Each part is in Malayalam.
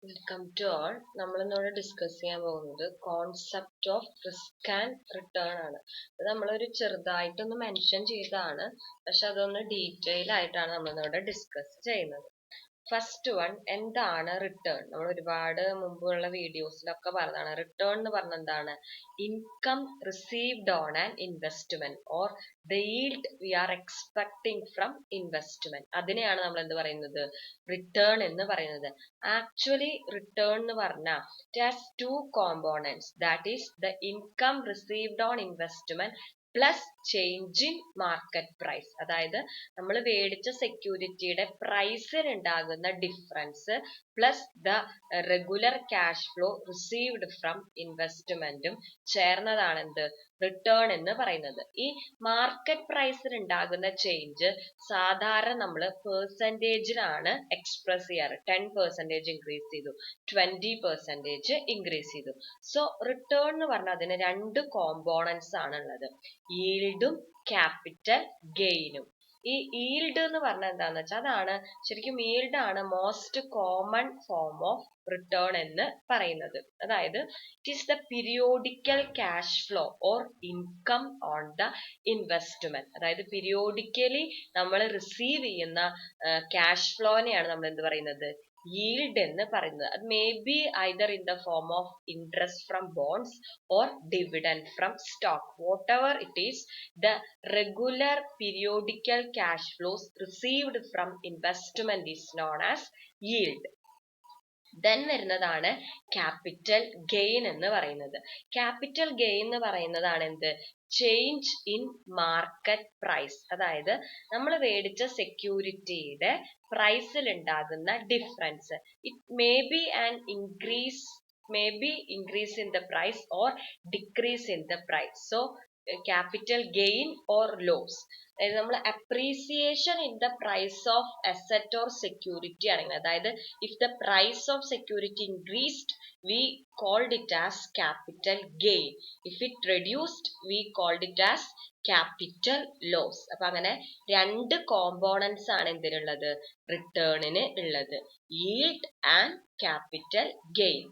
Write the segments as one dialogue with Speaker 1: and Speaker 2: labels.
Speaker 1: Welcome to all. നമ്മൾ ഇന്നോട് ഡിസ്കസ് ചെയ്യാൻ പോകുന്നത് concept of risk and return ആണ്. അത് നമ്മളൊരു ചെറുതായിട്ടൊന്ന് മെൻഷൻ ചെയ്തതാണ്, പക്ഷെ അതൊന്ന് ഡീറ്റെയിൽ ആയിട്ടാണ് നമ്മൾ ഇന്നിവിടെ ഡിസ്കസ് ചെയ്യുന്നത്. ഫസ്റ്റ് വൺ, എന്താണ് റിട്ടേൺ? നമ്മൾ ഒരുപാട് മുമ്പുള്ള വീഡിയോസിലൊക്കെ പറഞ്ഞതാണ്. റിട്ടേൺ എന്ന് പറഞ്ഞ എന്താണ്? Income received on an investment or the yield we are expecting from investment. അതിനെയാണ് നമ്മൾ എന്ത് പറയുന്നത്? റിട്ടേൺ എന്ന് പറയുന്നത്. ആക്ച്വലി റിട്ടേൺ എന്ന് പറഞ്ഞാൽ it has two components, that is the income received on investment plus change in market price. അതായത് നമ്മൾ മേടിച്ച സെക്യൂരിറ്റിയുടെ പ്രൈസിൽ ഉണ്ടാകുന്ന difference plus the regular cash flow received from ഇൻവെസ്റ്റ്മെന്റും ചേർന്നതാണ് എന്ത്? റിട്ടേൺ എന്ന് പറയുന്നത്. ഈ മാർക്കറ്റ് പ്രൈസിൽ ഉണ്ടാകുന്ന ചേഞ്ച് സാധാരണ നമ്മൾ പെർസെൻറ്റേജിലാണ് എക്സ്പ്രസ് ചെയ്യാറ്. 10% ഇൻക്രീസ് ചെയ്തു, 20% ഇൻക്രീസ് ചെയ്തു. സോ റിട്ടേൺ എന്ന് പറഞ്ഞാൽ അതിന് രണ്ട് കോമ്പോണൻസ് ആണ് ഉള്ളത്, ഈൽഡും ക്യാപിറ്റൽ ഗെയിനും. ഈ ഈൽഡ് എന്ന് പറഞ്ഞാൽ എന്താന്ന് വെച്ചാൽ അതാണ് ശരിക്കും ഈൽഡ് ആണ് most common form of return എന്ന് പറയുന്നത്. അതായത് it is the periodical cash flow or income on the investment. അതായത് പീരിയോഡിക്കലി നമ്മൾ റിസീവ് ചെയ്യുന്ന ക്യാഷ് ഫ്ലോനെയാണ് നമ്മൾ എന്ത് പറയുന്നത്? yield എന്ന് പറയുന്നത്. അത് may be either in the form of interest from bonds or dividend from stock. Whatever it is, the regular periodical cash flows received from investment is known as yield. Then വരുന്നതാണ് ക്യാപിറ്റൽ ഗെയിൻ എന്ന് പറയുന്നത്. ക്യാപിറ്റൽ ഗെയിൻ എന്ന് പറയുന്നതാണ് എന്ത്? Change in market price. അതായത് നമ്മൾ മേടിച്ച സെക്യൂരിറ്റിയുടെ പ്രൈസിൽ ഉണ്ടാകുന്ന difference. It may be an increase, increase in the price or decrease in the price. So capital gain or loss, അതായത് നമ്മൾ appreciation in the price of asset or security ആണെങ്കിൽ, അതായത് if the price of security increased we called it as capital gain. If it reduced we called it as capital loss. അപ്പൊ അങ്ങനെ രണ്ട് കോമ്പോണൻസ് ആണ് എന്തിനുള്ളത്? റിട്ടേണിന് ഉള്ളത്, yield and capital gain.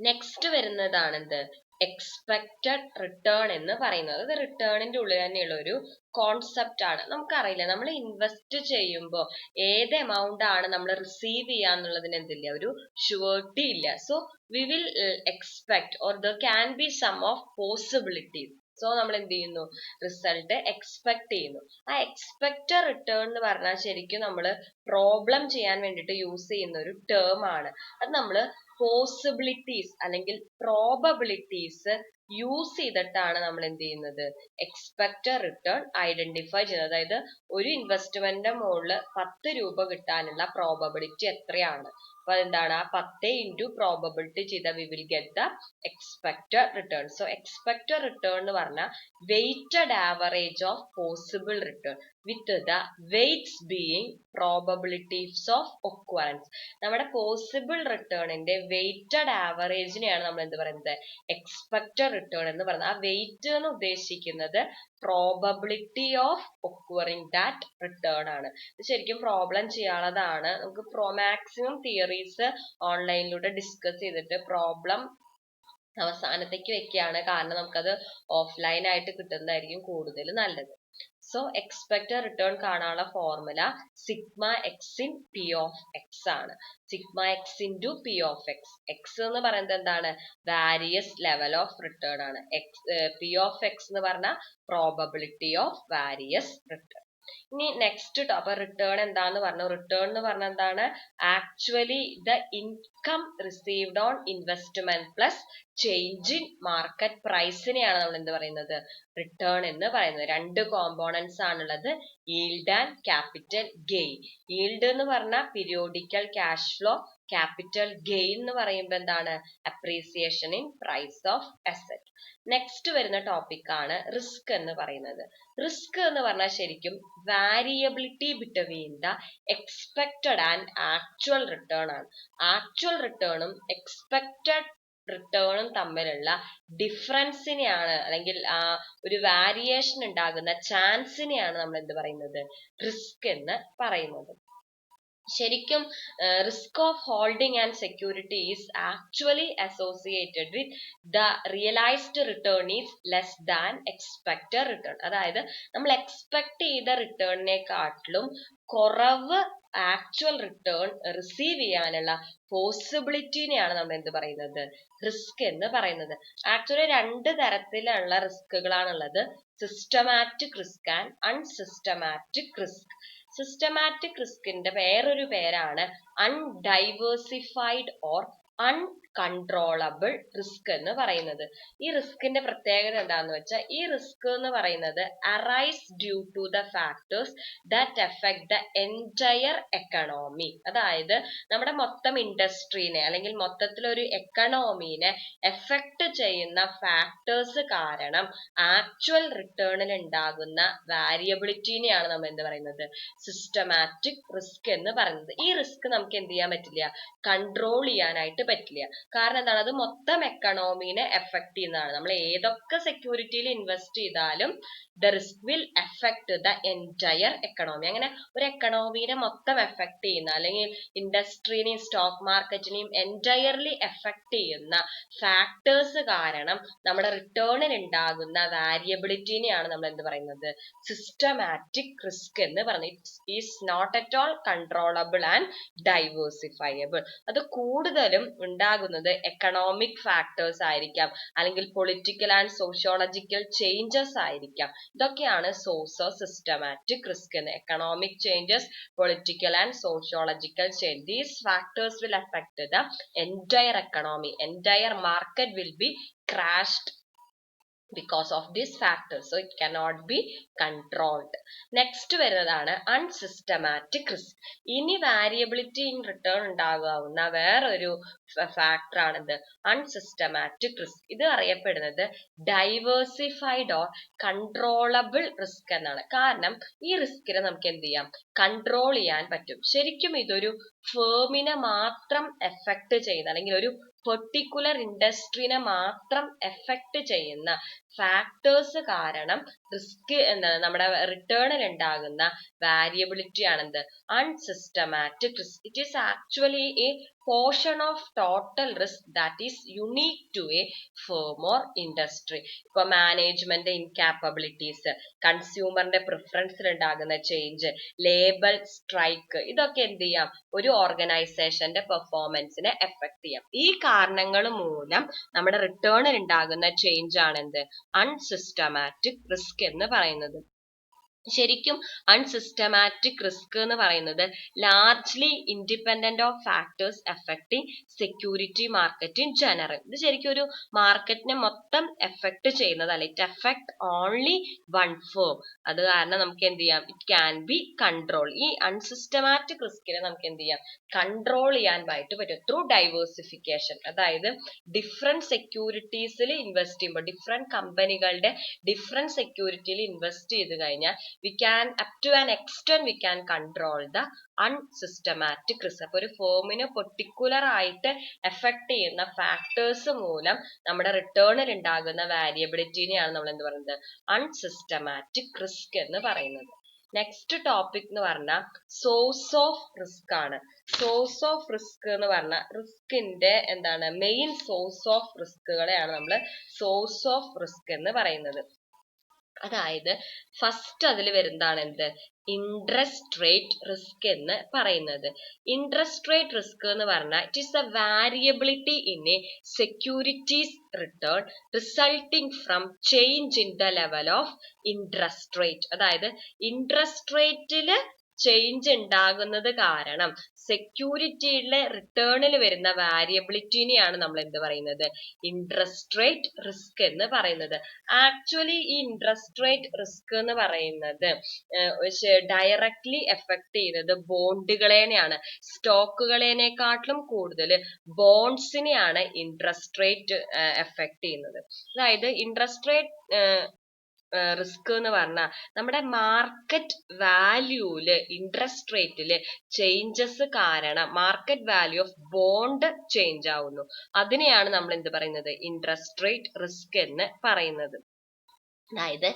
Speaker 1: Next വരുന്നതാണ് എന്ത്? എക്സ്പെക്റ്റഡ് റിട്ടേൺ എന്ന് പറയുന്നത്. അത് റിട്ടേണിന്റെ ഉള്ളിൽ തന്നെയുള്ള ഒരു കോൺസെപ്റ്റ് ആണ്. നമുക്കറിയില്ല, നമ്മൾ ഇൻവെസ്റ്റ് ചെയ്യുമ്പോൾ ഏത് എമൗണ്ട് ആണ് നമ്മൾ റിസീവ് ചെയ്യാന്നുള്ളതിന് എന്തില്ല, ഒരു ഷുവർട്ടി ഇല്ല. So we will expect or there can be some of possibilities. So നമ്മൾ എന്ത് ചെയ്യുന്നു? റിസൾട്ട് എക്സ്പെക്ട് ചെയ്യുന്നു. ആ എക്സ്പെക്റ്റഡ് റിട്ടേൺ എന്ന് പറഞ്ഞാൽ ശരിക്കും നമ്മൾ പ്രോബ്ലം ചെയ്യാൻ വേണ്ടിയിട്ട് യൂസ് ചെയ്യുന്ന ഒരു ടേം ആണ്. അത് നമ്മൾ പോസിബിലിറ്റീസ് അല്ലെങ്കിൽ പ്രോബബിലിറ്റീസ് യൂസ് ചെയ്തിട്ടാണ് നമ്മൾ എന്ത് ചെയ്യുന്നത്? എക്സ്പെക്റ്റഡ് റിട്ടേൺ ഐഡന്റിഫൈ ചെയ്യുന്നത്. അതായത് ഒരു ഇൻവെസ്റ്റ്മെന്റിന്റെ മുകളിൽ 10 രൂപ കിട്ടാനുള്ള പ്രോബബിലിറ്റി എത്രയാണ്? അപ്പൊ അതെന്താണ്? ആ 10 ഇൻറ്റു പ്രോബബിലിറ്റി ചെയ്താൽ we will get the expected return. So expected return എന്ന് പറഞ്ഞാൽ weighted average of possible return with the weights being probabilities of occurrence. നമ്മുടെ പോസിബിൾ റിട്ടേണിന്റെ വെയ്റ്റഡ് ആവറേജിനെയാണ് നമ്മൾ എന്ത് പറയുന്നത്? എക്സ്പെക്റ്റഡ് റിട്ടേൺ എന്ന് പറയുന്നത്. ആ വെയ്റ്റ് എന്ന് ഉദ്ദേശിക്കുന്നത് probability of occurring that return ആണ്. ഇത് ശരിക്കും പ്രോബ്ലം ചെയ്യാനുള്ളതാണ്. നമുക്ക് മാക്സിമം തിയറീസ് ഓൺലൈനിലൂടെ ഡിസ്കസ് ചെയ്തിട്ട് പ്രോബ്ലം അവസാനത്തേക്ക് വെക്കുകയാണ്, കാരണം നമുക്കത് ഓഫ്ലൈൻ ആയിട്ട് കിട്ടുന്നതായിരിക്കും കൂടുതൽ നല്ലത്. സോ എക്സ്പെക്റ്റഡ് റിട്ടേൺ കാണാനുള്ള formula sigma x in p of x ആണ്. Sigma x into p of x. X എന്ന് പറയുന്നത് എന്താണ്? വാരിയസ് ലെവൽ ഓഫ് റിട്ടേൺ ആണ്. പി ഓഫ് എക്സ് എന്ന് പറഞ്ഞാൽ പ്രോബബിലിറ്റി ഓഫ് വാരിയസ് റിട്ടേൺ. ഇനി നെക്സ്റ്റ് അപ്പൊ റിട്ടേൺ എന്താന്ന് പറഞ്ഞു? റിട്ടേൺ എന്ന് പറഞ്ഞാൽ എന്താണ്? Actually the income received on investment plus change in market പ്രൈസിനെയാണ് നമ്മൾ എന്ത് പറയുന്നത്? റിട്ടേൺ എന്ന് പറയുന്നത്. രണ്ട് കോമ്പോണൻസ് ആണുള്ളത്, yield and capital gain. yield എന്ന് പറഞ്ഞാൽ periodical cash flow, capital gain എന്ന് പറയുമ്പോൾ എന്താണ്? Appreciation in price of asset. Next വരുന്ന ടോപ്പിക് ആണ് റിസ്ക് എന്ന് പറയുന്നത്. റിസ്ക് എന്ന് പറഞ്ഞാൽ ശരിക്കും variability between the expected and actual return ആണ്. ആക്ച്വൽ റിട്ടേണും എക്സ്പെക്റ്റഡ് റിട്ടേണും തമ്മിലുള്ള ഡിഫറൻസിനെയാണ്, അല്ലെങ്കിൽ ഒരു വാരിയേഷൻ ഉണ്ടാകുന്ന ചാൻസിനെയാണ് നമ്മൾ എന്ത് പറയുന്നത്? റിസ്ക് എന്ന് പറയുന്നത്. ശരിക്കും risk of holding and security is actually associated with the realised return is less than expected return. അതായത് നമ്മൾ എക്സ്പെക്ട് ചെയ്ത റിട്ടേണിനെക്കാട്ടിലും കുറവ് ആക്ച്വൽ റിട്ടേൺ റിസീവ് ചെയ്യാനുള്ള പോസിബിലിറ്റിനെയാണ് നമ്മൾ എന്ത് പറയുന്നത്, റിസ്ക് എന്ന് പറയുന്നത്. ആക്ച്വലി രണ്ട് തരത്തിലുള്ള റിസ്കുകളാണുള്ളത്, systematic risk and unsystematic risk. Systematic റിസ്കിന്റെ വേറൊരു പേരാണ് അൺഡൈവേഴ്സിഫൈഡ് ഓർ അൺകൺട്രോളബിൾ റിസ്ക് എന്ന് പറയുന്നത്. ഈ റിസ്കിന്റെ പ്രത്യേകത എന്താന്ന് വെച്ചാൽ, ഈ റിസ്ക് എന്ന് പറയുന്നത് arise due to the factors that effect the entire economy. അതായത് നമ്മുടെ മൊത്തം ഇൻഡസ്ട്രീനെ അല്ലെങ്കിൽ മൊത്തത്തിലൊരു എക്കണോമീനെ എഫക്ട് ചെയ്യുന്ന ഫാക്ടേഴ്സ് കാരണം ആക്ച്വൽ റിട്ടേണിൽ ഉണ്ടാകുന്ന വാരിയബിലിറ്റിനെയാണ് നമ്മൾ എന്ത് പറയുന്നത്, സിസ്റ്റമാറ്റിക് റിസ്ക് എന്ന് പറയുന്നത്. ഈ റിസ്ക് നമുക്ക് എന്ത് ചെയ്യാൻ പറ്റില്ല, കൺട്രോൾ ചെയ്യാനായിട്ട് പറ്റില്ല. കാരണം എന്താണ്, അത് മൊത്തം എക്കണോമീനെ എഫക്ട് ചെയ്യുന്നതാണ്. നമ്മൾ ഏതൊക്കെ സെക്യൂരിറ്റിയിൽ ഇൻവെസ്റ്റ് ചെയ്താലും the risk will effect the entire economy. അങ്ങനെ ഒരു എക്കണോമീനെ മൊത്തം എഫക്ട് ചെയ്യുന്ന അല്ലെങ്കിൽ ഇൻഡസ്ട്രീനെയും സ്റ്റോക്ക് മാർക്കറ്റിനെയും എൻറ്റയർലി എഫക്ട് ചെയ്യുന്ന ഫാക്ടേഴ്സ് കാരണം നമ്മുടെ റിട്ടേണിൽ ഉണ്ടാകുന്ന വാരിയബിലിറ്റിനെയാണ് നമ്മൾ എന്ത് പറയുന്നത്, സിസ്റ്റമാറ്റിക് റിസ്ക് എന്ന് പറയുന്നത്. It is not at all controllable and diversifiable. അത് കൂടുതലും ഉണ്ടാകുന്നത് എക്കണോമിക് ഫാക്ടേഴ്സ് ആയിരിക്കാം, അല്ലെങ്കിൽ പൊളിറ്റിക്കൽ ആൻഡ് സോഷ്യോളജിക്കൽ ചേഞ്ചസ് ആയിരിക്കാം. ഇതൊക്കെയാണ് സോഴ്സ് ഓഫ് സിസ്റ്റമാറ്റിക് റിസ്ക് എന്ന്. Economic changes, political and sociological change, these factors will affect the entire economy, entire market will be crashed because of these factors, so it cannot be controlled. Next വരുന്നതാണ് അൺസിസ്റ്റമാറ്റിക് റിസ്ക്. ഇനി വാരിയബിലിറ്റി ഇൻ റിട്ടേൺ ഉണ്ടാകാവുന്ന വേറൊരു ഫാക്ടർ ആണിത് അൺസിസ്റ്റമാറ്റിക് റിസ്ക്. ഇത് അറിയപ്പെടുന്നത് ഡൈവേഴ്സിഫൈഡ് ഓർ കൺട്രോളബിൾ റിസ്ക് എന്നാണ്. കാരണം ഈ റിസ്കിനെ നമുക്ക് എന്ത് ചെയ്യാം, കൺട്രോൾ ചെയ്യാൻ പറ്റും. ശരിക്കും ഇതൊരു ഫേമിനെ മാത്രം എഫക്ട് ചെയ്യുന്ന അല്ലെങ്കിൽ ഒരു പെർട്ടിക്കുലർ ഇൻഡസ്ട്രീനെ മാത്രം എഫക്ട് ചെയ്യുന്ന ഫാക്ടേഴ്സ് കാരണം റിസ്ക് എന്താണ്, നമ്മുടെ റിട്ടേണിൽ ഉണ്ടാകുന്ന വാരിയബിലിറ്റി ആണെന്ത്, unsystematic risk. It is actually a portion of total risk that is unique to a firm or industry. ഇപ്പൊ മാനേജ്മെന്റ് ഇൻകാപ്പബിലിറ്റീസ്, കൺസ്യൂമറിന്റെ പ്രിഫറൻസിൽ ഉണ്ടാകുന്ന ചേഞ്ച്, ലേബൽ സ്ട്രൈക്ക്, ഇതൊക്കെ എന്ത് ചെയ്യാം, ഒരു ഓർഗനൈസേഷന്റെ പെർഫോമൻസിനെ എഫക്ട് ചെയ്യാം. ഈ കാരണങ്ങൾ മൂലം നമ്മുടെ റിട്ടേണിൽ ഉണ്ടാകുന്ന ചേഞ്ച് ആണ് എന്ത്, അൺസിസ്റ്റമാറ്റിക് റിസ്ക് എന്ന് പറയുന്നത്. ശരിക്കും അൺസിസ്റ്റമാറ്റിക് റിസ്ക് എന്ന് പറയുന്നത് largely independent of factors affecting security market in general. ഇത് ശരിക്കും ഒരു മാർക്കറ്റിനെ മൊത്തം എഫക്ട് ചെയ്യുന്നതല്ല. It effect only one firm. അത് കാരണം നമുക്ക് എന്ത് ചെയ്യാം, ഇറ്റ് ക്യാൻ ബി കൺട്രോൾ. ഈ അൺസിസ്റ്റമാറ്റിക് റിസ്കിനെ നമുക്ക് എന്ത് ചെയ്യാം, കൺട്രോൾ ചെയ്യാനായിട്ട് പറ്റും ത്രൂ ഡൈവേഴ്സിഫിക്കേഷൻ. അതായത് ഡിഫറെന്റ് സെക്യൂരിറ്റീസിൽ ഇൻവെസ്റ്റ് ചെയ്യുമ്പോൾ, ഡിഫറെന്റ് കമ്പനികളുടെ ഡിഫറെന്റ് സെക്യൂരിറ്റിയിൽ ഇൻവെസ്റ്റ് ചെയ്ത് കഴിഞ്ഞാൽ we can up to an extent we can control the unsystematic risk. അപ്പൊ ഒരു ഫേമിന് പെർട്ടിക്കുലർ ആയിട്ട് എഫക്ട് ചെയ്യുന്ന ഫാക്ടേഴ്സ് മൂലം നമ്മുടെ റിട്ടേണിൽ ഉണ്ടാകുന്ന വാരിയബിലിറ്റിനെയാണ് നമ്മൾ എന്ത് പറയുന്നത്, അൺസിസ്റ്റമാറ്റിക് റിസ്ക് എന്ന് പറയുന്നത്. നെക്സ്റ്റ് ടോപ്പിക് എന്ന് പറഞ്ഞാൽ സോഴ്സ് ഓഫ് റിസ്ക് ആണ്. സോഴ്സ് ഓഫ് റിസ്ക് എന്ന് പറഞ്ഞാൽ റിസ്കിന്റെ എന്താണ്, മെയിൻ സോഴ്സ് ഓഫ് റിസ്കുകളെയാണ് നമ്മൾ സോഴ്സ് ഓഫ് റിസ്ക് എന്ന് പറയുന്നത്. അതായത് ഫസ്റ്റ് അതിൽ വരുന്നതാണ് എന്ത്, ഇൻട്രസ്റ്റ് റേറ്റ് റിസ്ക് എന്ന് പറയുന്നത്. ഇൻട്രസ്റ്റ് റേറ്റ് റിസ്ക് എന്ന് പറഞ്ഞാൽ it is A variability in A securities return resulting from change in the level of interest rate. അതായത് ഇൻട്രസ്റ്റ് റേറ്റില് ചേഞ്ച് ഉണ്ടാകുന്നത് കാരണം സെക്യൂരിറ്റിയിലെ റിട്ടേണിൽ വരുന്ന വാരിയബിലിറ്റിനെയാണ് നമ്മൾ എന്ത് പറയുന്നത്, ഇൻട്രസ്റ്റ് റേറ്റ് റിസ്ക് എന്ന് പറയുന്നത്. ആക്ച്വലി ഈ ഇൻട്രസ്റ്റ് റേറ്റ് റിസ്ക് എന്ന് പറയുന്നത് ഡയറക്ട്ലി എഫക്ട് ചെയ്യുന്നത് ബോണ്ടുകളെയാണ്. സ്റ്റോക്കുകളെക്കാട്ടിലും കൂടുതൽ ബോണ്ട്സിനെയാണ് ഇൻട്രസ്റ്റ് റേറ്റ് എഫക്ട് ചെയ്യുന്നത്. അതായത് ഇൻട്രസ്റ്റ് റേറ്റ് റിസ്ക് എന്ന് പറഞ്ഞാൽ നമ്മുടെ മാർക്കറ്റ് വാല്യൂല് ഇൻട്രസ്റ്റ് റേറ്റില് ചേഞ്ചസ് കാരണം market value of bond change ആവുന്നു. അതിനെയാണ് നമ്മൾ എന്ത് പറയുന്നത്, ഇൻട്രസ്റ്റ് റേറ്റ് റിസ്ക് എന്ന് പറയുന്നത്. അതായത്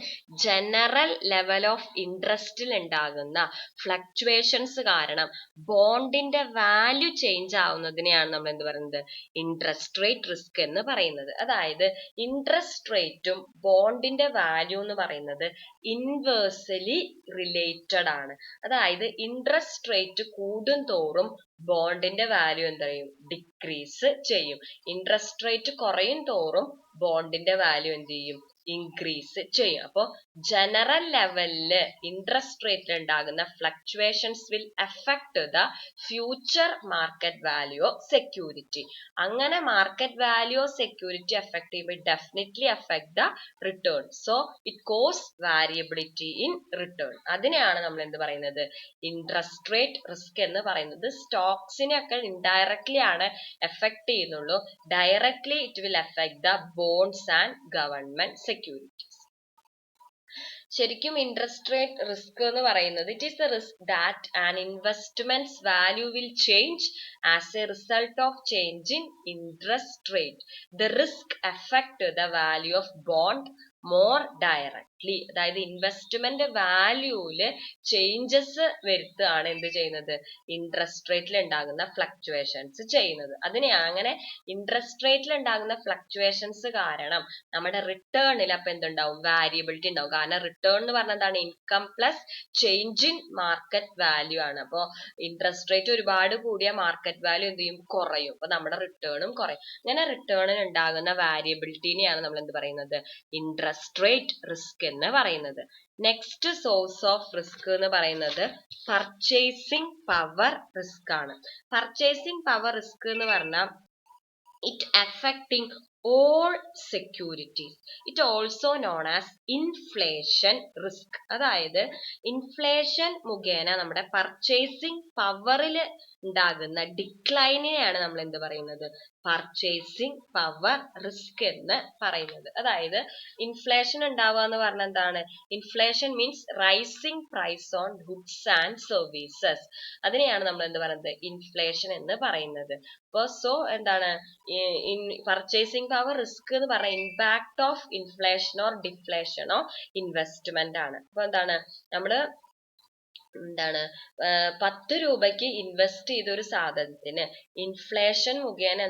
Speaker 1: ജനറൽ ലെവൽ ഓഫ് ഇൻട്രസ്റ്റിൽ ഉണ്ടാകുന്ന ഫ്ലക്ച്വേഷൻസ് കാരണം ബോണ്ടിന്റെ വാല്യൂ ചേഞ്ച് ആവുന്നതിനെയാണ് നമ്മൾ എന്ത് പറയുന്നത്, ഇൻട്രസ്റ്റ് റേറ്റ് റിസ്ക് എന്ന് പറയുന്നത്. അതായത് ഇൻട്രസ്റ്റ് റേറ്റും ബോണ്ടിന്റെ വാല്യൂ എന്ന് പറയുന്നത് ഇൻവേഴ്സലി റിലേറ്റഡ് ആണ്. അതായത് ഇൻട്രസ്റ്റ് റേറ്റ് കൂടും തോറും ബോണ്ടിന്റെ വാല്യൂ എന്ത് ചെയ്യും, ഡിക്രീസ് ചെയ്യും. ഇൻട്രസ്റ്റ് റേറ്റ് കുറയും തോറും ബോണ്ടിന്റെ വാല്യൂ എന്ത് ചെയ്യും, ഇൻക്രീസ് ചെയ്യും. അപ്പോ ജനറൽ ലെവലില് ഇൻട്രസ്റ്റ് റേറ്റിൽ ഉണ്ടാകുന്ന fluctuations will affect the future market value of security. അങ്ങനെ market value of security affect ചെയ്യുമ്പോൾ definitely affect the return. So it cause variability in return. അതിനെയാണ് നമ്മൾ എന്ത് പറയുന്നത്, ഇൻട്രസ്റ്റ് റേറ്റ് റിസ്ക് എന്ന് പറയുന്നത്. സ്റ്റോക്സിനെ ഒക്കെ ഇൻഡയറക്ട്ലി ആണ് എഫക്ട് ചെയ്യുന്നുള്ളൂ. Directly it will affect the bonds and government securities. ശരിക്കും ഇൻട്രസ്റ്റ് റേറ്റ് റിസ്ക് എന്ന് പറയുന്നത് it is the risk that an investments value will change as A result of change in interest rate. The risk affect the value of bond more directly. അതായത് ഇൻവെസ്റ്റ്മെന്റ് വാല്യൂല് ചേഞ്ചസ് വരുത്തുകയാണ് എന്ത് ചെയ്യുന്നത്, ഇൻട്രസ്റ്റ് റേറ്റിൽ ഉണ്ടാകുന്ന ഫ്ലക്ച്വേഷൻസ് ചെയ്യുന്നത്. അങ്ങനെ ഇൻട്രസ്റ്റ് റേറ്റിൽ ഉണ്ടാകുന്ന ഫ്ലക്ച്വേഷൻസ് കാരണം നമ്മുടെ റിട്ടേണിൽ അപ്പൊ എന്തുണ്ടാവും, വാരിയബിലിറ്റി ഉണ്ടാവും. കാരണം റിട്ടേൺ എന്ന് പറഞ്ഞതാണ് income plus change in market value ആണ്. അപ്പൊ ഇൻട്രസ്റ്റ് റേറ്റ് ഒരുപാട് കൂടിയ മാർക്കറ്റ് വാല്യൂ എന്ത് ചെയ്യും, കുറയും. അപ്പൊ നമ്മുടെ റിട്ടേണും കുറയും. അങ്ങനെ റിട്ടേണിൽ ഉണ്ടാകുന്ന വാരിയബിലിറ്റിനെയാണ് നമ്മൾ എന്ത് പറയുന്നത്, ഇൻട്രസ്റ്റ് റേറ്റ് റിസ്ക് എന്ന് പറയുന്നത്. നെക്സ്റ്റ് സോഴ്സ് ഓഫ് റിസ്ക് എന്ന് പറയുന്നത് പർച്ചേസിംഗ് പവർ റിസ്ക് ആണ്. പർച്ചേസിംഗ് പവർ റിസ്ക് എന്ന് പറഞ്ഞാൽ it affecting all securities. It also known as inflation risk. അതായത് ഇൻഫ്ലേഷൻ മുഖേന നമ്മുടെ പർച്ചേസിംഗ് പവറിൽ ഉണ്ടാകുന്ന ഡിക്ലൈനെയാണ് നമ്മൾ എന്ത് പറയുന്നത്, പർച്ചേസിംഗ് പവർ റിസ്ക് എന്ന് പറയുന്നത്. അതായത് ഇൻഫ്ലേഷൻ ഉണ്ടാവുക എന്ന് പറഞ്ഞാൽ എന്താണ്, inflation means rising price on goods and services. അതിനെയാണ് നമ്മൾ എന്ത് പറയുന്നത്, ഇൻഫ്ലേഷൻ എന്ന് പറയുന്നത്. അപ്പൊ എന്താണ് പർച്ചേസിംഗ് പവർ റിസ്ക് എന്ന് പറഞ്ഞ impact of inflation or deflation of investment ആണ്. അപ്പൊ നമ്മള് 10 രൂപയ്ക്ക് ഇൻവെസ്റ്റ് ചെയ്ത ഒരു സാധനത്തിന് ഇൻഫ്ലേഷൻ മുഖേന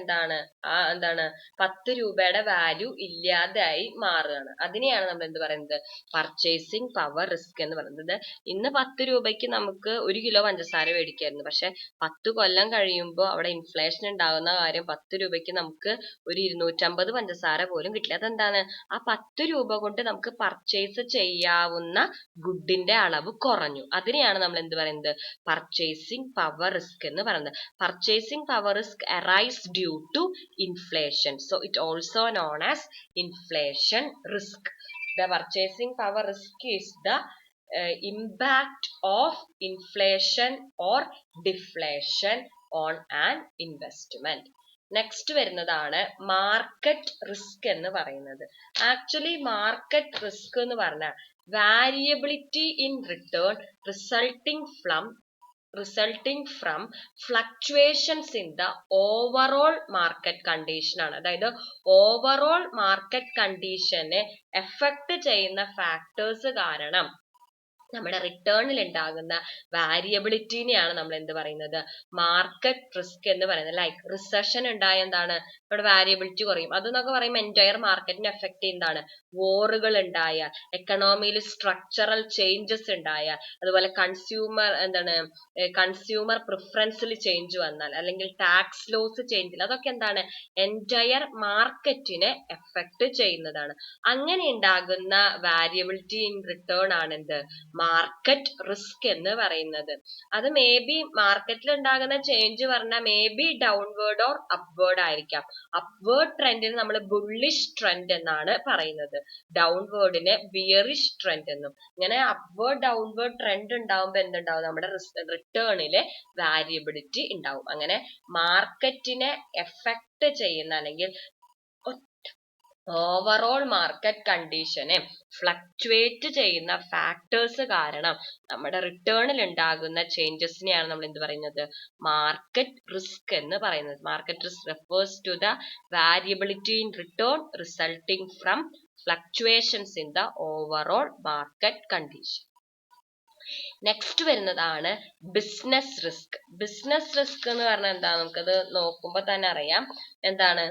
Speaker 1: 10 രൂപയുടെ വാല്യൂ ഇല്ലാതായി മാറുകയാണ്. അതിനെയാണ് നമ്മൾ എന്ത് പറയുന്നത്, പർച്ചേസിംഗ് പവർ റിസ്ക് എന്ന് പറയുന്നത്. ഇന്ന് 10 രൂപയ്ക്ക് നമുക്ക് 1 കിലോ പഞ്ചസാര മേടിക്കായിരുന്നു. പക്ഷെ 10 കൊല്ലം കഴിയുമ്പോൾ അവിടെ ഇൻഫ്ലേഷൻ ഉണ്ടാകുന്ന കാര്യം 10 രൂപയ്ക്ക് നമുക്ക് ഒരു 250 പഞ്ചസാര പോലും കിട്ടില്ല. അതെന്താണ്, ആ 10 രൂപ കൊണ്ട് നമുക്ക് പർച്ചേസ് ചെയ്യാവുന്ന ഗുഡിന്റെ അളവ് കുറഞ്ഞു. അതിനെയാണ് നമ്മൾ എന്ത് പറയുന്നത്, പർച്ചേസിംഗ് പവർ റിസ്ക് എന്ന് പറയുന്നത്. Purchasing power risk arise due to inflation. So it also known as inflation risk. The purchasing power risk is the impact of inflation or deflation on an investment. Next വരുന്നതാണ് മാർക്കറ്റ് റിസ്ക് എന്ന് പറയുന്നത്. ആക്ച്വലി മാർക്കറ്റ് റിസ്ക് എന്ന് പറഞ്ഞാൽ variability in return resulting from fluctuations in the overall market condition ആണ്. അതായത് ഓവറോൾ മാർക്കറ്റ് കണ്ടീഷനെ എഫക്ട് ചെയ്യുന്ന ഫാക്ടേഴ്സ് കാരണം നമ്മുടെ റിട്ടേണിൽ ഉണ്ടാകുന്ന വാരിയബിലിറ്റിനെയാണ് നമ്മൾ എന്ത് പറയുന്നത്, മാർക്കറ്റ് റിസ്ക് എന്ന് പറയുന്നത്. ലൈക്ക് റിസഷൻ ഉണ്ടായ ഇവിടെ വാരിയബിലിറ്റി കുറയും. അതെന്നൊക്കെ പറയുമ്പോൾ എൻറ്റയർ മാർക്കറ്റിനെ എഫക്ട് ചെയ്യുന്നതാണ്. വോറുകൾ ഉണ്ടായാൽ, എക്കണോമിയിൽ സ്ട്രക്ചറൽ ചേഞ്ചസ് ഉണ്ടായാൽ, അതുപോലെ കൺസ്യൂമർ പ്രിഫറൻസിൽ ചേഞ്ച് വന്നാൽ, അല്ലെങ്കിൽ ടാക്സ് ലോസ് ചേഞ്ച്, അതൊക്കെ എൻറ്റയർ മാർക്കറ്റിനെ എഫക്ട് ചെയ്യുന്നതാണ്. അങ്ങനെ ഉണ്ടാകുന്ന വാരിയബിലിറ്റി ഇൻ റിട്ടേൺ ആണ് എന്ത്, മാർക്കറ്റ് റിസ്ക് എന്ന് പറയുന്നത്. അത് മേ ബി മാർക്കറ്റിൽ ഉണ്ടാകുന്ന ചേഞ്ച് പറഞ്ഞാൽ may be downward or upward ആയിരിക്കാം. അപ്വേർഡ് ട്രെൻഡിന് നമ്മൾ ബുള്ളിഷ് ട്രെൻഡ് എന്നാണ് പറയുന്നത്, ഡൗൺവേർഡിന് ബിയറിഷ് ട്രെൻഡ് എന്നും. ഇങ്ങനെ അപ്വേർഡ് ഡൗൺവേർഡ് ട്രെൻഡ് ഉണ്ടാവുമ്പോൾ എന്തുണ്ടാവും, നമ്മുടെ റിട്ടേണില് വാരിയബിലിറ്റി ഉണ്ടാവും. അങ്ങനെ മാർക്കറ്റിനെ എഫക്ട് ചെയ്യുന്ന അല്ലെങ്കിൽ ഓവറോൾ മാർക്കറ്റ് കണ്ടീഷനെ ഫ്ലക്ച്വേറ്റ് ചെയ്യുന്ന ഫാക്ടേഴ്സ് കാരണം നമ്മുടെ റിട്ടേണിൽ ഉണ്ടാകുന്ന ചേഞ്ചസിനെയാണ് നമ്മൾ എന്ത് പറയുന്നത്, മാർക്കറ്റ് റിസ്ക് എന്ന് പറയുന്നത്. Market risk refers to the variability in return resulting from fluctuations in the overall market condition. Next വരുന്നതാണ് ബിസിനസ് റിസ്ക്. ബിസിനസ് റിസ്ക് എന്ന് പറഞ്ഞാൽ എന്താ, നമുക്കത് നോക്കുമ്പോൾ തന്നെ അറിയാം എന്താണ്.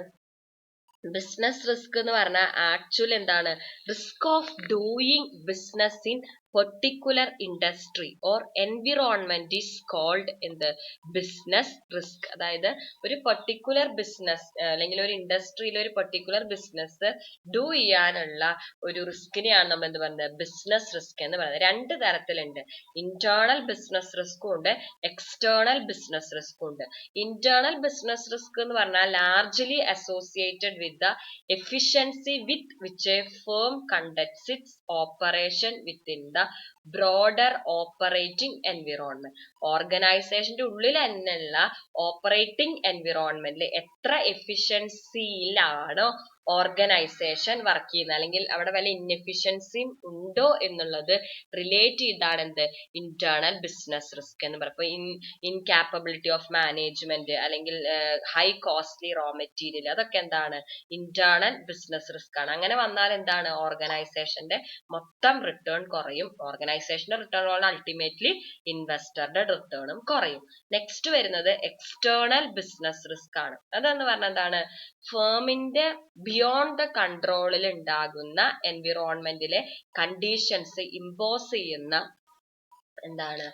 Speaker 1: ബിസിനസ് റിസ്ക് എന്ന് പറഞ്ഞാൽ ആക്ച്വലി എന്താണ്, risk of doing business in particular industry or environment is called എന്ത്, ബിസിനസ് റിസ്ക്. അതായത് ഒരു പെർട്ടിക്കുലർ ബിസിനസ് അല്ലെങ്കിൽ ഒരു ഇൻഡസ്ട്രിയിൽ ഒരു പെർട്ടിക്കുലർ ബിസിനസ് ഡൂ ചെയ്യാനുള്ള ഒരു റിസ്കിനെയാണ് നമ്മൾ എന്ത് പറയുന്നത്, ബിസിനസ് റിസ്ക് എന്ന് പറയുന്നത്. രണ്ട് തരത്തിലുണ്ട്, ഇന്റേണൽ ബിസിനസ് റിസ്കും ഉണ്ട്, എക്സ്റ്റേണൽ ബിസിനസ് റിസ്കും ഉണ്ട്. ഇന്റേണൽ ബിസിനസ് റിസ്ക് എന്ന് പറഞ്ഞാൽ largely associated with the efficiency with which a firm conducts its operation within the broader operating environment. ഓർഗനൈസേഷന്റെ ഉള്ളിൽ തന്നെയുള്ള ഓപ്പറേറ്റിംഗ് എൻവിറോൺമെന്റിൽ എത്ര എഫിഷ്യൻസിയിലാണോ ഓർഗനൈസേഷൻ വർക്ക് ചെയ്യുന്നത്, അല്ലെങ്കിൽ അവിടെ വല്ല ഇൻഎഫിഷ്യൻസിയും ഉണ്ടോ എന്നുള്ളത് റിലേറ്റ് ചെയ്താണ് എന്ത്, ഇന്റേണൽ ബിസിനസ് റിസ്ക് എന്ന് പറയുന്നത്. ഇപ്പൊ ഇൻകാപ്പബിലിറ്റി ഓഫ് മാനേജ്മെന്റ് അല്ലെങ്കിൽ ഹൈ കോസ്റ്റ്ലി റോ മെറ്റീരിയൽ, അതൊക്കെ എന്താണ്, ഇന്റേണൽ ബിസിനസ് റിസ്ക് ആണ്. അങ്ങനെ വന്നാൽ എന്താണ്, ഓർഗനൈസേഷന്റെ മൊത്തം റിട്ടേൺ കുറയും. ഓർഗനൈസേഷന്റെ റിട്ടേൺ കൊണ്ട് അൾട്ടിമേറ്റ്ലി ഇൻവെസ്റ്ററുടെ റിട്ടേണും കുറയും. നെക്സ്റ്റ് വരുന്നത് എക്സ്റ്റേണൽ ബിസിനസ് റിസ്ക് ആണ്. അതെന്ന് പറഞ്ഞാൽ എന്താണ്, ഫേമിന്റെ ബിയോണ്ട് ദ കൺട്രോളിൽ ഉണ്ടാകുന്ന എൻവിറോൺമെന്റിലെ കണ്ടീഷൻസ് ഇമ്പോസ് ചെയ്യുന്ന എന്താണ്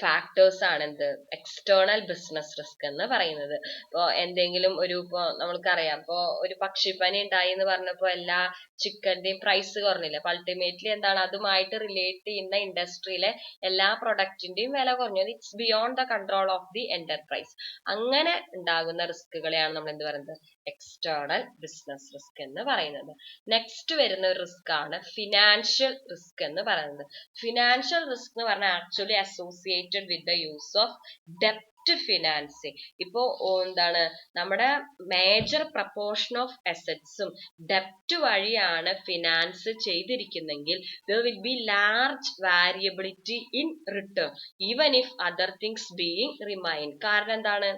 Speaker 1: ഫാക്ടേഴ്സ് ആണ് എന്ത്, എക്സ്റ്റേണൽ ബിസിനസ് റിസ്ക് എന്ന് പറയുന്നത്. ഇപ്പൊ എന്തെങ്കിലും ഒരു, ഇപ്പൊ നമ്മൾക്കറിയാം, ഇപ്പൊ ഒരു പക്ഷിപ്പനി ഉണ്ടായി എന്ന് പറഞ്ഞപ്പോ എല്ലാ ചിക്കന്റെയും പ്രൈസ് കുറഞ്ഞില്ല. അപ്പൊ അൾട്ടിമേറ്റ്ലി എന്താണ്, അതുമായിട്ട് റിലേറ്റ് ചെയ്യുന്ന ഇൻഡസ്ട്രിയിലെ എല്ലാ പ്രൊഡക്റ്റിന്റെയും വില കുറഞ്ഞു. It's beyond the control of the enterprise. അങ്ങനെ ഉണ്ടാകുന്ന റിസ്കുകളെയാണ് നമ്മൾ എന്ത് പറയുന്നത്, എക്സ്റ്റേണൽ ബിസിനസ് റിസ്ക് എന്ന് പറയുന്നത്. നെക്സ്റ്റ് വരുന്ന ഒരു റിസ്ക് ആണ് ഫിനാൻഷ്യൽ റിസ്ക് എന്ന് പറയുന്നത്. ഫിനാൻഷ്യൽ റിസ്ക് എന്ന് പറഞ്ഞാൽ actually associated with the use of ഡെപ്റ്റ് ഫിനാൻസിങ്. ഇപ്പോ എന്താണ്, നമ്മുടെ മേജർ പ്രപ്പോർഷൻ ഓഫ് അസറ്റ്സും ഡെപ്റ്റ് വഴിയാണ് ഫിനാൻസ് ചെയ്തിരിക്കുന്നെങ്കിൽ there will be large variability in return even if other things being remain. കാരണം എന്താണ്,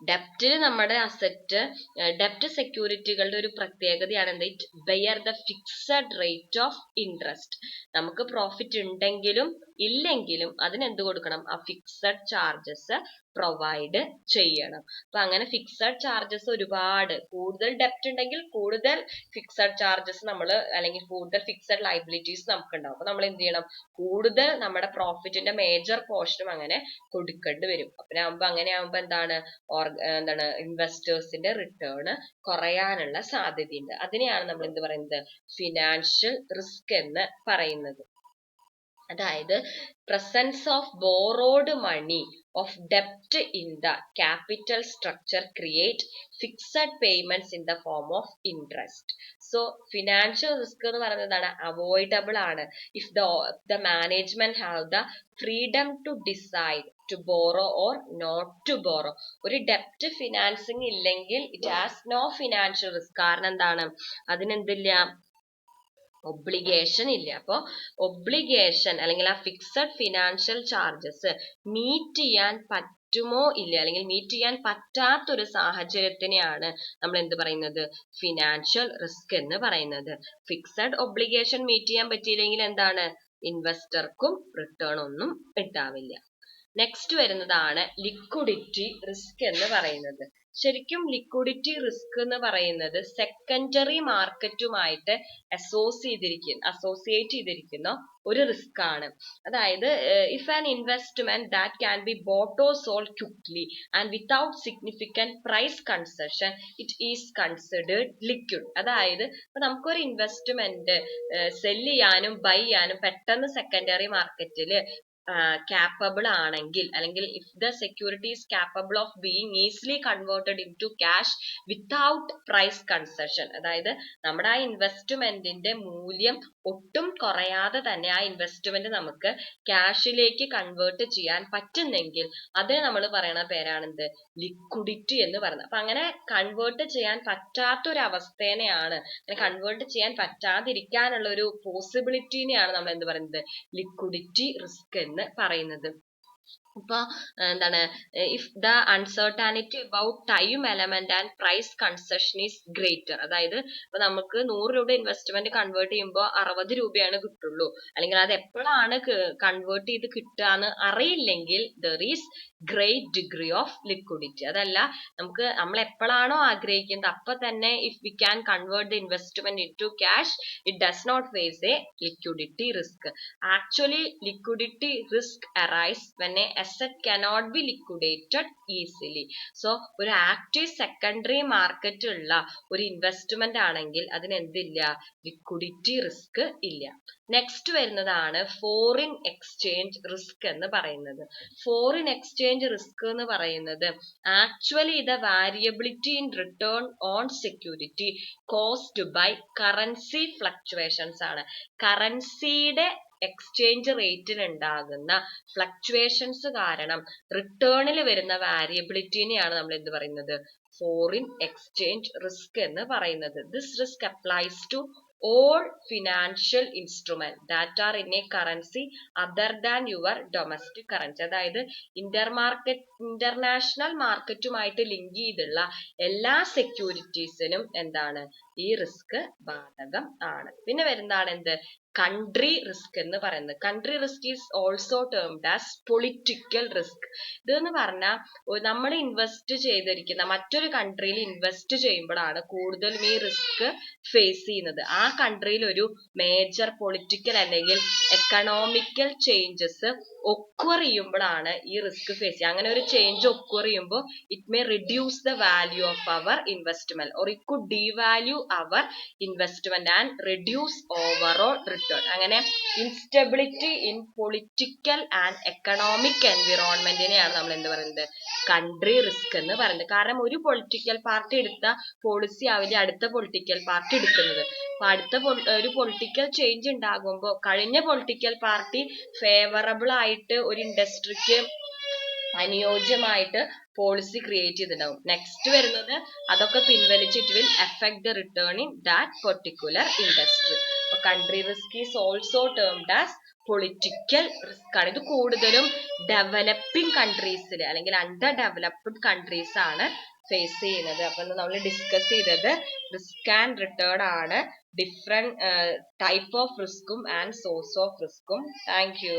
Speaker 1: ഡെപ്റ്റിൽ നമ്മുടെ അസറ്റ്, ഡെപ്റ്റ് സെക്യൂരിറ്റികളുടെ ഒരു പ്രത്യേകതയാണ് എന്ത്, it bear the fixed rate of interest. നമുക്ക് പ്രോഫിറ്റ് ഉണ്ടെങ്കിലും ഇല്ലെങ്കിലും അതിനെന്ത് കൊടുക്കണം, ആ ഫിക്സഡ് ചാർജസ് പ്രൊവൈഡ് ചെയ്യണം. അപ്പൊ അങ്ങനെ ഫിക്സഡ് ചാർജസ് ഒരുപാട്, കൂടുതൽ ഡെപ്റ്റ് ഉണ്ടെങ്കിൽ കൂടുതൽ ഫിക്സഡ് ചാർജസ് നമ്മൾ, അല്ലെങ്കിൽ കൂടുതൽ ഫിക്സഡ് ലയബിലിറ്റീസ് നമുക്ക് ഉണ്ടാവും. അപ്പൊ നമ്മൾ എന്ത് ചെയ്യണം, കൂടുതൽ നമ്മുടെ പ്രോഫിറ്റിന്റെ മേജർ പോർഷനും അങ്ങനെ കൊടുക്കേണ്ടി വരും. അപ്പൊ അങ്ങനെയാകുമ്പോ എന്താണ്, ഇൻവെസ്റ്റേഴ്സിന്റെ റിട്ടേൺ കുറയാനുള്ള സാധ്യതയുണ്ട്. അതിനെയാണ് നമ്മൾ എന്ത് പറയുന്നത്, ഫിനാൻഷ്യൽ റിസ്ക് എന്ന് പറയുന്നത്. അതായത് presence of borrowed money of ഡെപ്റ്റ് in the capital structure create fixed payments in the form of interest. So financial risk എന്ന് പറയുന്നതാണ് അവോയ്ഡബിൾ ആണ് if the management have the freedom to decide to borrow or not to borrow. ഒരു ഡെപ്റ്റ് ഫിനാൻസിങ് ഇല്ലെങ്കിൽ it has no financial risk. കാരണം എന്താണ്, അതിനെന്തില്ല, ഒബ്ലിഗേഷൻ ഇല്ല. അപ്പോ ഒബ്ലിഗേഷൻ അല്ലെങ്കിൽ ആ ഫിക്സഡ് ഫിനാൻഷ്യൽ ചാർജസ് മീറ്റ് ചെയ്യാൻ പറ്റുമോ ഇല്ല, അല്ലെങ്കിൽ മീറ്റ് ചെയ്യാൻ പറ്റാത്തൊരു സാഹചര്യത്തിനെയാണ് നമ്മൾ എന്ത് പറയുന്നത്, ഫിനാൻഷ്യൽ റിസ്ക് എന്ന് പറയുന്നത്. ഫിക്സഡ് ഒബ്ലിഗേഷൻ മീറ്റ് ചെയ്യാൻ പറ്റിയില്ലെങ്കിൽ എന്താണ്, ഇൻവെസ്റ്റർക്കും റിട്ടേൺ ഒന്നും ഉണ്ടാവില്ല. നെക്സ്റ്റ് വരുന്നതാണ് ലിക്വിഡിറ്റി റിസ്ക് എന്ന് പറയുന്നത്. ശരിക്കും ലിക്വിഡിറ്റി റിസ്ക് എന്ന് പറയുന്നത് സെക്കൻഡറി മാർക്കറ്റുമായിട്ട് അസോസിയേറ്റ് ചെയ്തിരിക്കുന്ന ഒരു റിസ്ക് ആണ്. അതായത് if an investment that can be bought or sold quickly and without significant price concession it is considered liquid. അതായത് ഇപ്പൊ നമുക്കൊരു ഇൻവെസ്റ്റ്മെന്റ് സെല് ചെയ്യാനും ബൈ ചെയ്യാനും പെട്ടെന്ന് സെക്കൻഡറി മാർക്കറ്റിൽ capable ആണെങ്കിൽ, അല്ലെങ്കിൽ if the security is capable of being easily converted into cash without price concession, അതായത് നമ്മുടെ ആ ഇൻവെസ്റ്റ്മെന്റിന്റെ മൂല്യം ഒട്ടും കുറയാതെ തന്നെ ആ ഇൻവെസ്റ്റ്മെന്റ് നമുക്ക് ക്യാഷിലേക്ക് കൺവേർട്ട് ചെയ്യാൻ പറ്റുന്നെങ്കിൽ അതിന് നമ്മൾ പറയുന്ന പേരാണെന്ത്, ലിക്വിഡിറ്റി എന്ന് പറയുന്നത്. അപ്പൊ അങ്ങനെ കൺവേർട്ട് ചെയ്യാൻ പറ്റാത്തൊരു അവസ്ഥേനെയാണ്, അങ്ങനെ കൺവേർട്ട് ചെയ്യാൻ പറ്റാതിരിക്കാനുള്ള ഒരു പോസിബിലിറ്റിനെയാണ് നമ്മൾ എന്ത് പറയുന്നത്, ലിക്വിഡിറ്റി റിസ്ക് എന്ന് പറയുന്നത്. ഇപ്പൊ എന്താണ്, if the uncertainty about time element and price concession is greater, അതായത് ഇപ്പൊ നമുക്ക് 100 രൂപ ഇൻവെസ്റ്റ്മെന്റ് കൺവേർട്ട് ചെയ്യുമ്പോൾ 60 രൂപയാണ് കിട്ടുള്ളൂ, അല്ലെങ്കിൽ അത് എപ്പോഴാണ് കൺവേർട്ട് ചെയ്ത് കിട്ടുകയെന്ന് അറിയില്ലെങ്കിൽ there is great degree of liquidity. അതല്ല, നമ്മൾ എപ്പോഴാണോ ആഗ്രഹിക്കുന്നത് അപ്പൊ തന്നെ if we can convert the investment into cash, it does not face a liquidity risk. Actually liquidity risk arise when a asset cannot be liquidated easily. So ഒരു ആക്റ്റീവ് സെക്കൻഡറി മാർക്കറ്റ് ഉള്ള ഒരു ഇൻവെസ്റ്റ്മെന്റ് ആണെങ്കിൽ അതിന് എന്തില്ല, ലിക്വിഡിറ്റി റിസ്ക് ഇല്ല. നെക്സ്റ്റ് വരുന്നതാണ് ഫോറിൻ എക്സ്ചേഞ്ച് റിസ്ക് എന്ന് പറയുന്നത്. ഫോറിൻ എക്സ്ചേഞ്ച് റിസ്ക് എന്ന് പറയുന്നത് actually the variability in return on security caused by currency fluctuations ആണ്. കറൻസിയുടെ എക്സ്ചേഞ്ച് റേറ്റിൽ ഉണ്ടാകുന്ന ഫ്ലക്ച്വേഷൻസ് കാരണം റിട്ടേണിൽ വരുന്ന വാരിയബിലിറ്റിനെയാണ് നമ്മൾ എന്ത് പറയുന്നത്, ഫോറിൻ എക്സ്ചേഞ്ച് റിസ്ക് എന്ന് പറയുന്നത്. This risk applies to all financial instruments that are in a currency other than your domestic currency. അതായത് ഇന്റർനാഷണൽ മാർക്കറ്റുമായിട്ട് ലിങ്ക് ചെയ്തുള്ള എല്ലാ സെക്യൂരിറ്റീസിനും എന്താണ്, ഈ റിസ്ക് ബാധകം ആണ്. പിന്നെ വരുന്നതാണ് എന്ത്, കൺട്രി റിസ്ക് എന്ന് പറയുന്നത്. Country risk is also termed as political risk. ഇതെന്ന് പറഞ്ഞാൽ നമ്മൾ ഇൻവെസ്റ്റ് ചെയ്തിരിക്കുന്ന മറ്റൊരു കൺട്രിയിൽ ഇൻവെസ്റ്റ് ചെയ്യുമ്പോഴാണ് കൂടുതലും ഈ റിസ്ക് ഫേസ് ചെയ്യുന്നത്. ആ കൺട്രിയിൽ ഒരു മേജർ പൊളിറ്റിക്കൽ അല്ലെങ്കിൽ എക്കണോമിക്കൽ ചേഞ്ചസ് ഒക്വർ ചെയ്യുമ്പോഴാണ് ഈ റിസ്ക് ഫേസ് ചെയ്യുക. അങ്ങനെ ഒരു ചേഞ്ച് ഒക്വർ ചെയ്യുമ്പോൾ it may reduce the value of our investment or it could devalue our investment and reduce overall return. അങ്ങനെ instability in political and economic എൻവിറോൺമെന്റിനെയാണ് നമ്മൾ എന്ത് പറയുന്നത്, കൺട്രി റിസ്ക് എന്ന് പറയുന്നത്. കാരണം ഒരു പൊളിറ്റിക്കൽ പാർട്ടി എടുത്ത പോളിസി ആവില്ല അടുത്ത പൊളിറ്റിക്കൽ പാർട്ടി എടുക്കുന്നത്. അപ്പൊ അടുത്ത ഒരു പൊളിറ്റിക്കൽ ചേഞ്ച് ഉണ്ടാകുമ്പോൾ കഴിഞ്ഞ പൊളിറ്റിക്കൽ പാർട്ടി ഫേവറബിൾ ആയിട്ട് ഒരു ഇൻഡസ്ട്രിക്ക് അനുയോജ്യമായിട്ട് പോളിസി ക്രിയേറ്റ് ചെയ്തിട്ടുണ്ടാവും. നെക്സ്റ്റ് വരുന്നത് അതൊക്കെ പിൻവലിച്ച് it will effect the return in that particular industry. അപ്പൊ country risk is also termed as political risk ആണ്. ഇത് കൂടുതലും ഡെവലപ്പിംഗ് കൺട്രീസിൽ അല്ലെങ്കിൽ അണ്ടർ ഡെവലപ്ഡ് കൺട്രീസ് ആണ് ഫേസ് ചെയ്യുന്നത്. അപ്പൊ നമ്മൾ ഡിസ്കസ് ചെയ്തത് റിസ്ക് ആൻഡ് റിട്ടേൺ ആണ്, ഡിഫറെന്റ് ടൈപ്പ് ഓഫ് റിസ്കും ആൻഡ് സോഴ്സ് ഓഫ് റിസ്കും. Thank U.